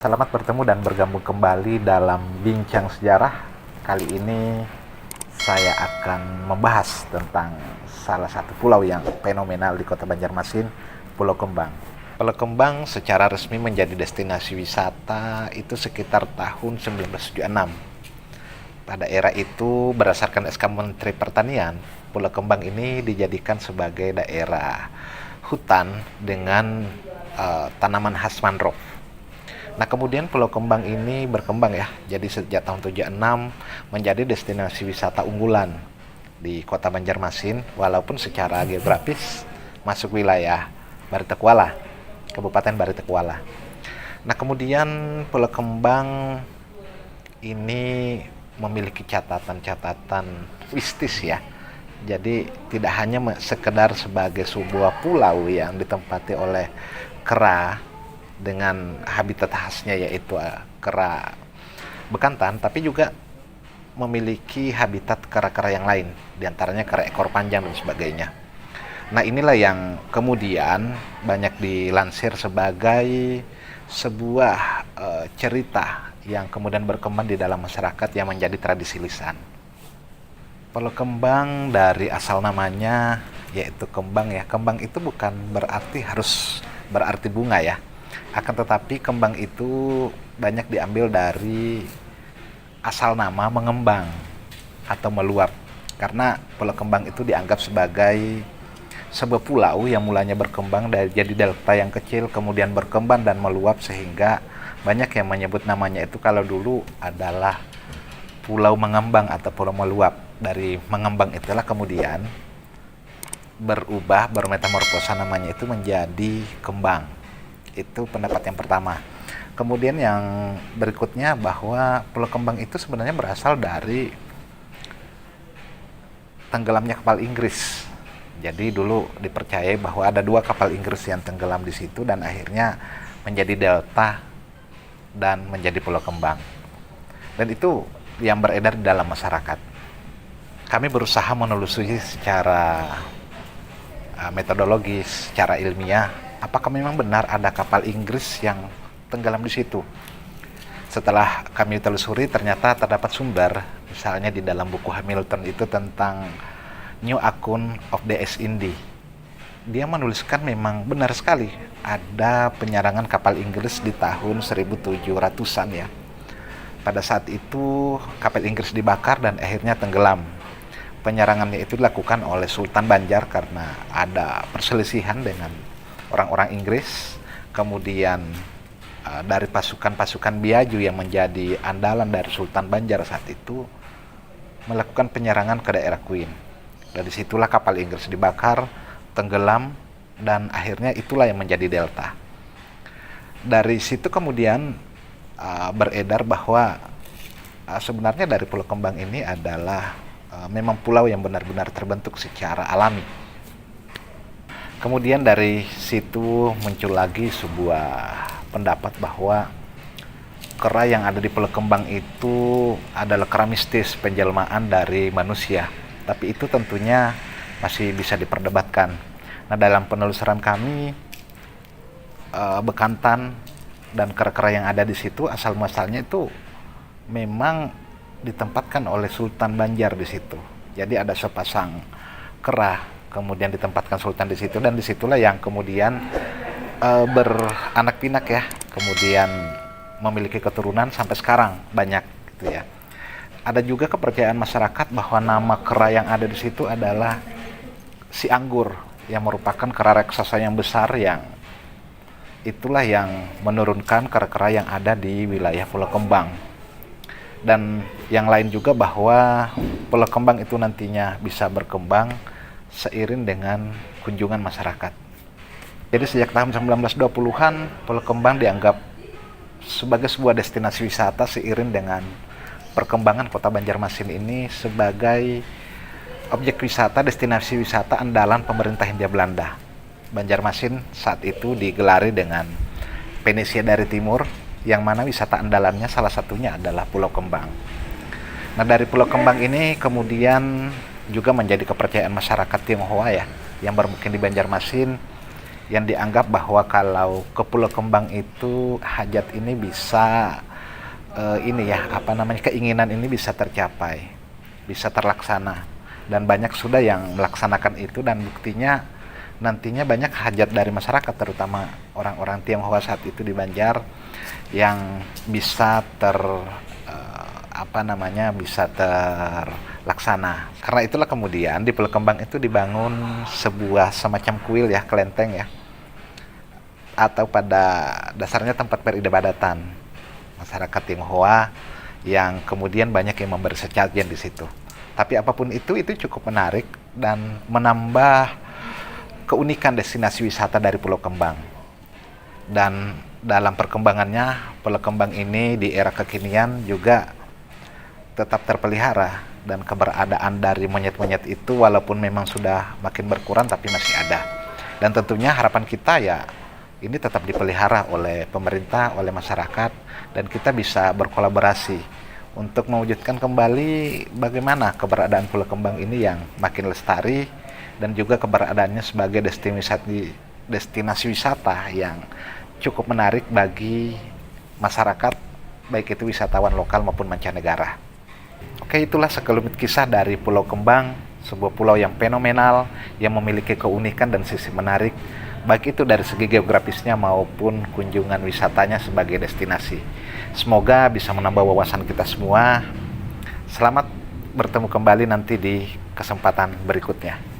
Selamat bertemu dan bergabung kembali dalam Bincang Sejarah. Kali ini saya akan membahas tentang salah satu pulau yang fenomenal di Kota Banjarmasin, Pulau Kembang. Pulau Kembang secara resmi menjadi destinasi wisata itu sekitar tahun 1976. Pada era itu, berdasarkan SK Menteri Pertanian, Pulau Kembang ini dijadikan sebagai daerah hutan dengan tanaman khas mangrove. Nah, kemudian Pulau Kembang ini berkembang ya. Jadi sejak tahun 76 menjadi destinasi wisata unggulan di Kota Banjarmasin, walaupun secara geografis masuk wilayah Baritokuala, Kabupaten Baritokuala. Nah, kemudian Pulau Kembang ini memiliki catatan-catatan mistis ya. Jadi tidak hanya sekedar sebagai sebuah pulau yang ditempati oleh kera dengan habitat khasnya yaitu kera bekantan, tapi juga memiliki habitat kera-kera yang lain, diantaranya kera ekor panjang dan sebagainya. Nah, inilah yang kemudian banyak dilansir sebagai sebuah cerita yang kemudian berkembang di dalam masyarakat yang menjadi tradisi lisan. Pulau Kembang dari asal namanya yaitu kembang ya. Kembang itu bukan berarti harus berarti bunga ya. Akan tetapi kembang itu banyak diambil dari asal nama mengembang atau meluap. Karena Pulau Kembang itu dianggap sebagai sebuah pulau yang mulanya berkembang dari jadi delta yang kecil, kemudian berkembang dan meluap sehingga banyak yang menyebut namanya itu kalau dulu adalah pulau mengembang atau pulau meluap. Dari mengembang itulah kemudian berubah, bermetamorfosa namanya itu menjadi kembang. Itu pendapat yang pertama. Kemudian yang berikutnya bahwa Pulau Kembang itu sebenarnya berasal dari tenggelamnya kapal Inggris. Jadi dulu dipercayai bahwa ada 2 kapal Inggris yang tenggelam di situ dan akhirnya menjadi delta dan menjadi Pulau Kembang. Dan itu yang beredar di dalam masyarakat. Kami berusaha menelusuri secara metodologis, secara ilmiah, apakah memang benar ada kapal Inggris yang tenggelam di situ. Setelah kami telusuri, ternyata terdapat sumber, misalnya di dalam buku Hamilton itu tentang New Account of the East Indies. Dia menuliskan memang benar sekali ada penyerangan kapal Inggris di tahun 1700-an ya. Pada saat itu kapal Inggris dibakar dan akhirnya tenggelam. Penyerangannya itu dilakukan oleh Sultan Banjar karena ada perselisihan dengan orang-orang Inggris. Kemudian dari pasukan-pasukan Biaju yang menjadi andalan dari Sultan Banjar saat itu melakukan penyerangan ke daerah Queen. Dari situlah kapal Inggris dibakar, tenggelam, dan akhirnya itulah yang menjadi delta. Dari situ kemudian beredar bahwa sebenarnya dari Pulau Kembang ini adalah memang pulau yang benar-benar terbentuk secara alami. Kemudian dari situ muncul lagi sebuah pendapat bahwa kera yang ada di Pulau Kembang itu adalah kera mistis penjelmaan dari manusia. Tapi itu tentunya masih bisa diperdebatkan. Nah, dalam penelusuran kami, bekantan dan kera-kera yang ada di situ asal muasalnya itu memang ditempatkan oleh Sultan Banjar di situ. Jadi ada sepasang kera kemudian ditempatkan Sultan di situ dan disitulah yang kemudian beranak pinak ya, kemudian memiliki keturunan sampai sekarang banyak gitu ya. Ada juga kepercayaan masyarakat bahwa nama kera yang ada di situ adalah si anggur yang merupakan kera raksasa yang besar yang itulah yang menurunkan kera-kera yang ada di wilayah Pulau Kembang. Dan yang lain juga bahwa Pulau Kembang itu nantinya bisa berkembang seiring dengan kunjungan masyarakat. Jadi sejak tahun 1920-an Pulau Kembang dianggap sebagai sebuah destinasi wisata seiring dengan perkembangan Kota Banjarmasin ini sebagai objek wisata, destinasi wisata andalan pemerintah Hindia Belanda. Banjarmasin saat itu digelari dengan Venesia dari timur, yang mana wisata andalannya salah satunya adalah Pulau Kembang. Nah, dari Pulau Kembang ini kemudian juga menjadi kepercayaan masyarakat Tionghoa ya, yang bermukim di Banjarmasin, yang dianggap bahwa kalau ke Pulau Kembang itu hajat ini bisa keinginan ini bisa tercapai, bisa terlaksana, dan banyak sudah yang melaksanakan itu, dan buktinya nantinya banyak hajat dari masyarakat, terutama orang-orang Tionghoa saat itu di Banjar, yang bisa bisa terlaksana. Karena itulah kemudian di Pulau Kembang itu dibangun sebuah semacam kuil ya, kelenteng ya, atau pada dasarnya tempat peribadatan masyarakat Tionghoa, yang kemudian banyak yang memberi sesajen di situ. Tapi apapun itu cukup menarik dan menambah keunikan destinasi wisata dari Pulau Kembang. Dan dalam perkembangannya, Pulau Kembang ini di era kekinian juga tetap terpelihara, dan keberadaan dari monyet-monyet itu walaupun memang sudah makin berkurang tapi masih ada. Dan tentunya harapan kita ya ini tetap dipelihara oleh pemerintah, oleh masyarakat, dan kita bisa berkolaborasi untuk mewujudkan kembali bagaimana keberadaan Pulau Kembang ini yang makin lestari, dan juga keberadaannya sebagai destinasi wisata yang cukup menarik bagi masyarakat, baik itu wisatawan lokal maupun mancanegara. Oke, itulah sekelumit kisah dari Pulau Kembang, sebuah pulau yang fenomenal, yang memiliki keunikan dan sisi menarik, baik itu dari segi geografisnya maupun kunjungan wisatanya sebagai destinasi. Semoga bisa menambah wawasan kita semua. Selamat bertemu kembali nanti di kesempatan berikutnya.